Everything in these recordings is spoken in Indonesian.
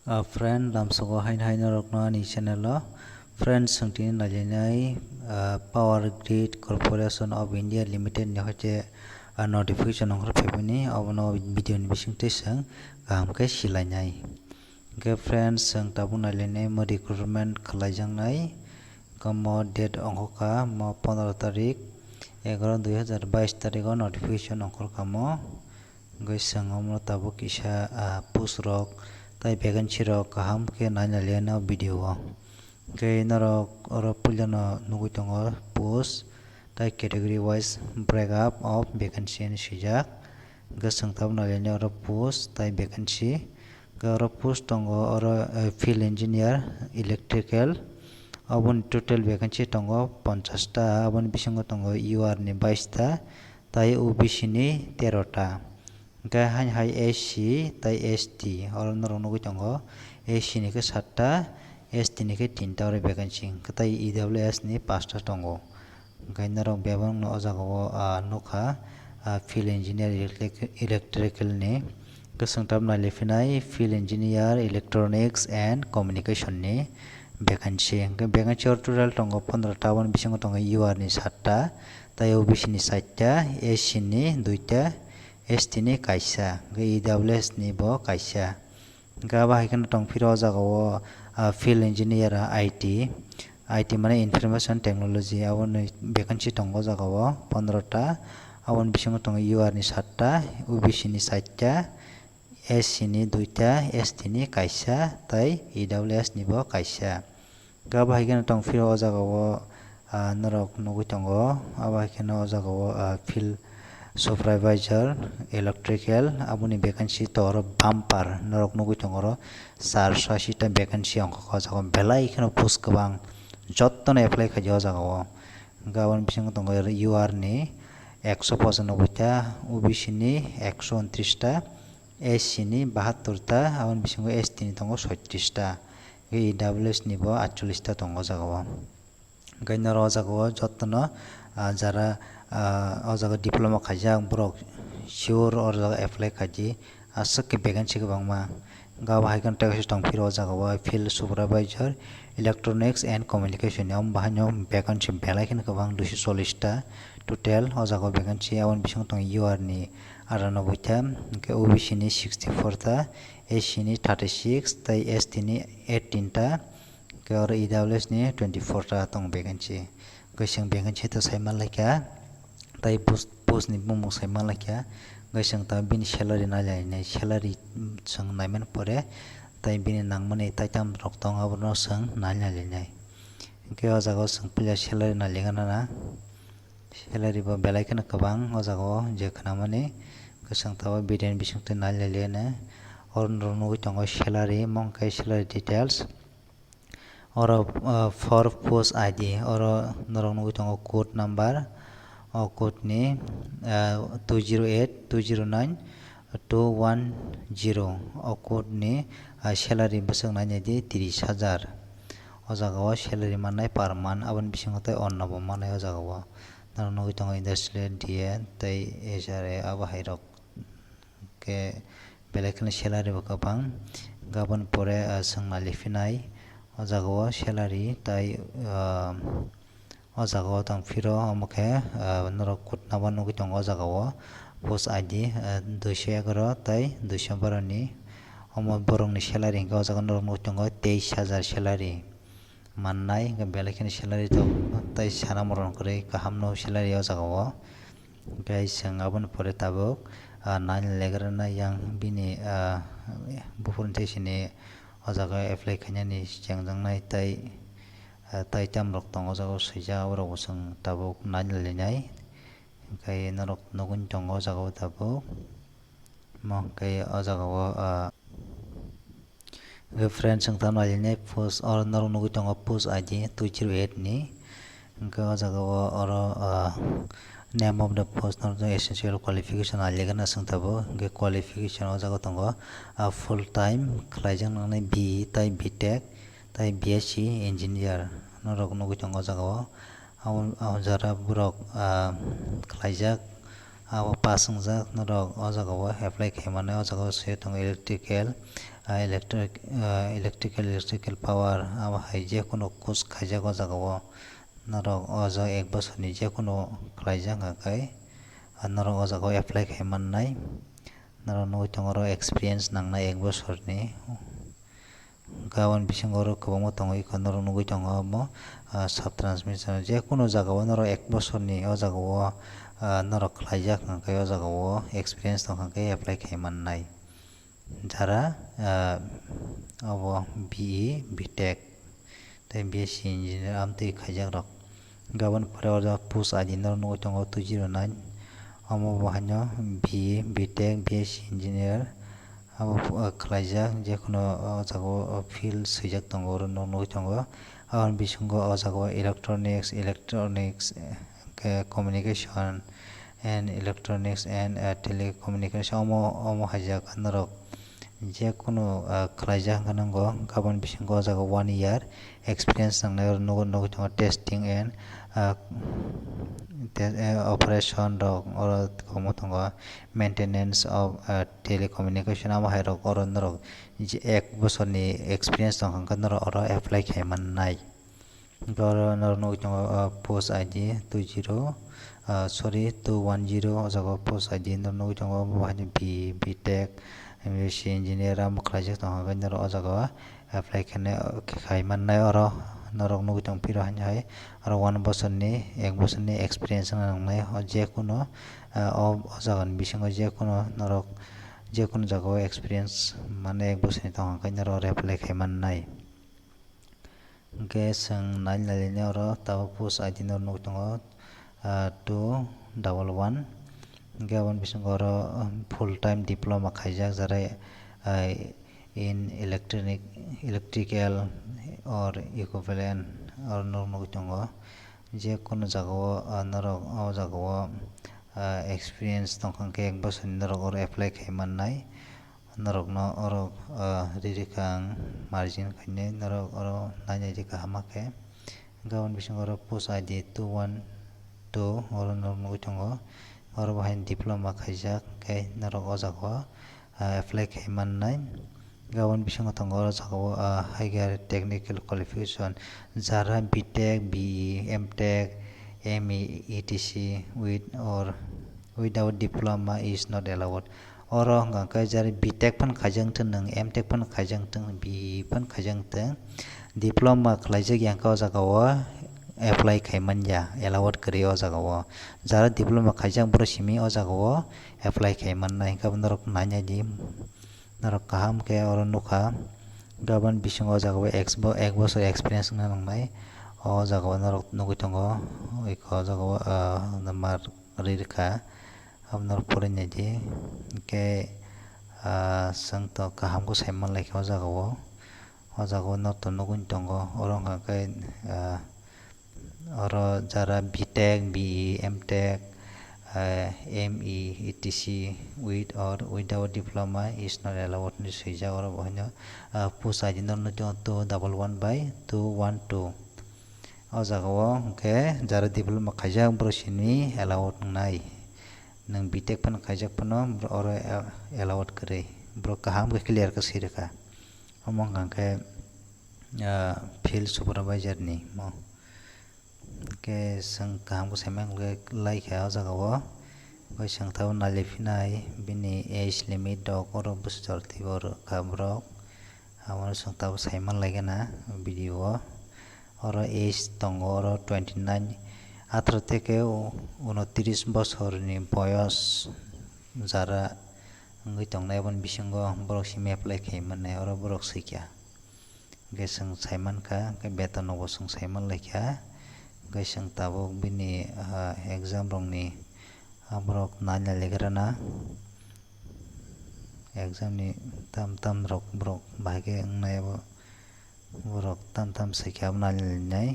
Friend lamsogo hain rokno ni channel friend sungtini nalinai Power Grid Corporation of India Limited ni hoche notification ongkor pebini abono video ni bisingte sang kaham ke silainai ke friend sang tabung nalinai mo recruitment khalaijangnai kamo date ongkoka mo 15 tarik 11 2022 tariko notification ongkor kamo goisang omno tabuk isa post rok tai vacancy rok kaham ke nainaliana video ke narok oro puljano nugui tongo post tai category wise break up of vacancy ni sijak gesang tab nailani oro post tai vacancy ke oro post tongo oro field engineer electrical abon total vacancy tongo 50 ta abon bisingo tongo UR ni 22 ta tai OBC ni 13 ta ke hai SC tai ST oro norong nugui tongo SC ni ke 7 ta ST ni ke 3 ta ore vacancy ketai EWS ni 5 ta tongo kai norong bebang no ojago nokha field engineer electrical ni kesang tab na lefinai field engineer electronics and communication ni vacancy ke vacancy or total tongo 15 ta abon bisingo tongo UR ni 7 ta tai OBC ni 7 ta SC ni 2 ta ST ni kaisa ke EWS ni bo kaisa gaba haikana tong piro jago field engineer IT mane information technology abon vacancy tongo jago 15 ta abon bisingo tongo UR ni 7 ta OBC ni 7 ta SC ni 2 ta ST ni kaisa tai EWS ni bo kaisa gaba haikana tong piro jago norok nugui tongo aba haikana jago field supervisor electrical aboni vacancy tor bumper norok nugui tongoro 480 ta vacancy ongko jago belai khano post kabang jottono apply khajo jago gabon bisingo tongo UR ni 195 ta OBC ni 129 ta SC ni 72 ta abon bisingo ST ni tongo 36 ta EWS ni bo 48 ta tongo jago gainaro jago jottono jara o jaga diploma khaijak borok sure or jaga apply khaji asuk ke vacancy bangma gaba haikan text tongpiro jaga field supervisor electronics and communication am bahanyo vacancy belai khin kabang 240 ta total o jaga vacancy abon bising tong UR ni 98 ta ke OBC ni 64 ta SC ni 36 tai ST ni 18 ta ke or EWS ni 24 ta tong vacancy goisang vacancy to saima laika tai post ni bumung saima laika goisang ta bini salary na lai salary sang naiman pore tai bini nangmani tai tam rok tong abono sang nai ke o jaga sang pula salary na lengana na salary bo belai kana kabang o jaga je khana mane goisang ta bidin bising te nai lena or no tongo salary mong kai salary details or for post ID or norong nugui tongo code number o code ni 208209 o code ni salary besang nai di 30000 o jaga salary manai per month abon bisingo tai on nabo manai o jaga norong nugui tongo industrial DA tai SRA abo hairok ke belai khana salary bo kabang gabon pore sangna lefinai o jaga salary tai o jaga tang piro amokhe norok kutna ban nugui tongo o jaga post ID 211 tai 212 ni omo borong ni salary hingke o jaga norok nugui tongo 23000 salary mannai belai khani salary to tai sana moron kore kaham no salary o jaga gai sang abon pore tabuk nine legrana yang bini bufurun tesini o jaga apply khainani changjangnai tai tam rok tongo jago seja oro sang tabuk nine lenai kai norok nogun tongo jago tabuk mo kai o jaga friend sang tam nailene post or norok nugui tongo post ID 208 ni ga o jaga oro name of the post not essential qualification alegana sangtabo ge qualification o jaga tongo full time khlaijang nangnai BE tai BTech tai BSc engineer norok nugui tongo jaga jara borok khlaijak abo pasungjak norok o jaga o apply khaimane o jaga o se tongo electrical power abo hai je kono course khaijak o jaga o norok o jaga 1 bosor ni je kono khlaijak kai norok o jaga o apply khaimannai norok nugui tongo oro experience nangnai 1 bosor ni gabon bisingo oro kwbangma tongo norok nugui tongo amo sub transmission je kono jaga o norok 1 bosor ni o jaga o norok khlaijak kai o jaga o experience tongkha kai apply khaimannai jara abo BE BTech tei BSc engineer amtui khaijak rok gabon pore o jaga post ID norok nugui tongo 209 amo bo haino BE BTech BSc engineer abo khlaijak je kono o jaga o field swijak tongo oro nog nugui tongo aboni bisingo o jaga o electronics communication and electronics and telecommunication omo haijak norok je kono khlaijak wngka nango gabon bisingo o jaga 1 year experience nangnai oro nugui tongo testing and operation rok oro kwbangma tongo maintenance of telecommunication amo hai rok oro norok 1 bosor ni experience tongkha wngkha norok oro apply khaimannai oro norok nugui tongo post ID 210 o jaga post ID norok nugui tongo bo haino BE BTech BSc engineer amo khlaijak tongkha norok o jaga apply khaimannai oro norok nugui tong piro haino hai oro 1 bosor ni 1 bosor ni experience nangnai je kono o jaga ni bisingo je kono norok je kono jaga o experience mane 1 bosor ni tongkha kai norok apply khaimannai hingke chwng nailai oro tabuk post ID norok nugui tongo 211 hingke aboni bisingo oro full time diploma khaijak jara in electrical or equivalent oro norok nugui tongo je kono jaga o norok o jaga o experience tongkha hingke 1 bosor ni norok oro apply khaimannai norok no oro riri margin kainai norok oro nainai kaham khe gabon bisingo oro post ID 212 oro norok nugui tongo oro bo haino diploma khaijak kei norok o jaga o apply khaimannai gabon bisingo tongo o jaga o higher technical qualification jara BTech BE MTech ME etc with or without diploma is not allowed oro hingka khe jara BTech phano khaijak wngtong MTech phano khaijak wngtong BE phano khaijak wngtong diploma khlaijak yang o jaga o apply khaimanya allowed kwrwi o jaga o jara diploma khaijak borok simi o jaga o apply khaimannai hingke norok nainai di norok kaham khe oro nukha gabon bisingo o jaga o 1 bosor experience wngna nangnai o jaga o norok nugui tongo o jaga o mar ririkha abo norok porainai di hingke chwng to kaham ko sai manlaikha o jaga o norok to nugui tongo oro wngka khe oro jara BTech BE MTech ME etc with or without diploma is not allowed ni swijak oro bo haino post ID norok nugui tongo 211/212 o jaga o hingke jara diploma khaijak borok simi allowed wngnai nong BTech phano khaijak phano oro allowed kwrwi borok kaham khe clear khe sirikha omo wngka khe field supervisor ni hingke chwng kaham ko sai manlaikha o jaga o chwng tabuk nailaiphinai bini age limit rok oro bwsajor thiba borok amo chwng tabuk sai manlaigana video o oro age tongo oro 29 18 থেকে 29 bosor ni boyos jara wngui tongnai aboni bisingo borok simi apply khaimannai oro borok swijak hingke chwng sai mankha beton no bo chwng sai manlaikha hingke chwng tabuk bini exam rok ni borok nainai laigrana exam ni tam rok borok bahai khe wngnai abo borok tam saikha abo nainai lainai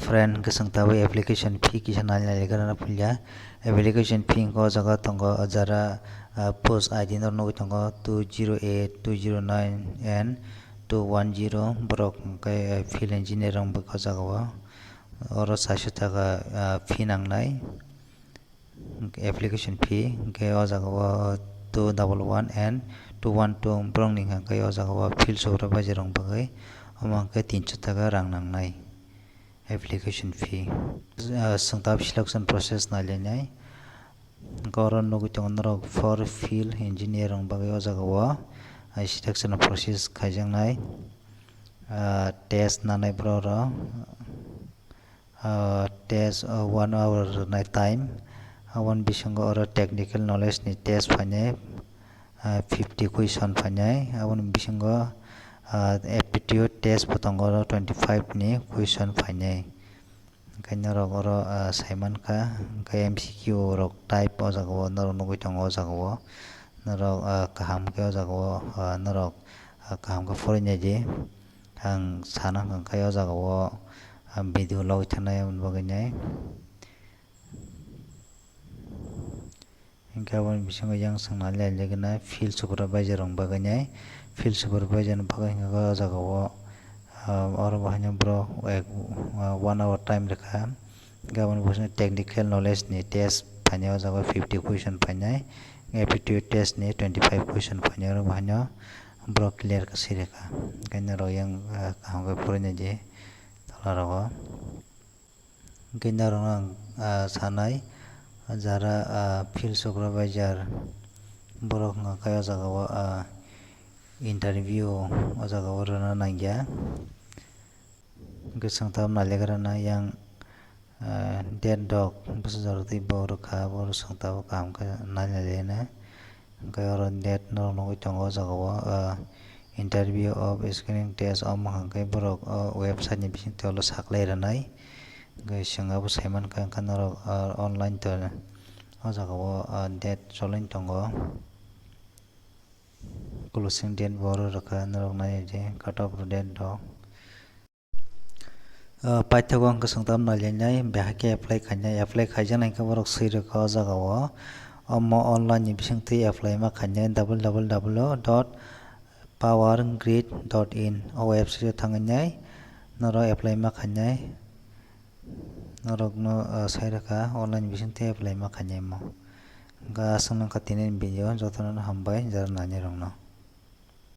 friend hingke chwng tabuk application fee kisa nainai laigrana puilya application fee hingke o jaga tongo jara post ID norok nugui tongo 208 209 and 210 borok hingke field engineer rok bwkha o jaga o oro 400 taka fee nangnai application fee ke o jaga o 211 and 212 borok ni hingka o jaga o field supervisor rok bagoi amo hingke 300 taka rang nangnai application fee sungtab selection process nailainai oro nogoi tongo norok for field engineer rok bagoi o jaga o selection process khaijaknai test nanai borok rok test 1 hour nai time aboni bisingo oro technical knowledge ni test fainai 50 question fainai aboni bisingo aptitude test bo tongo 25 ni question fainai hingke norok oro saimanka hingke MCQ rok type o jaga o norok nogoi tongo o jaga o norok kaham ke o jaga o norok kaham ke forainai ang sana hingka o jaga o video logoi tanai aboni bagoi nai hingke aboni bisingo yang song nailaina field supervisor rok bagoi nai field supervisor ni bagoi hingka o jaga o oro bo haino borok 1 hour time rekha hingke aboni bisingo technical knowledge ni test fainai o jaga 50 question fainai aptitude test ni 25 question fainai oro bo haino borok clear ke sireka hingke norok yang kaham ke forainai tola rogo hingke norok no sanai jara field supervisor borok hingka o jaga o interview o jaga o rwna nangya hingke sungtab nailagrana yang date dok bosojak tui bo rwkha abo sungtabo kaham ke nailaina hingke oro date norok nogoi tongo o jaga o interview of screening test amo hingke borok website ni bisingtwi saklai rwnai hingke chwng abo saimanka hingke norok online o jaga o date cholaini tongo closing date bo oro rwkha norok nainai cut off date dok paithago hingke sungtab nailainai behai ke apply khainai apply khaijaknai hingke borok sui rwkha o jaga o omo online ni bisingtwi apply ma khainai www.powergrid.in o website o tanginai norok apply ma khainai norok no sai rwkha online ni bisingtwi apply ma khainai mo hingke aswk nongkha tini ni video jotono no hambai jara nainai rok no.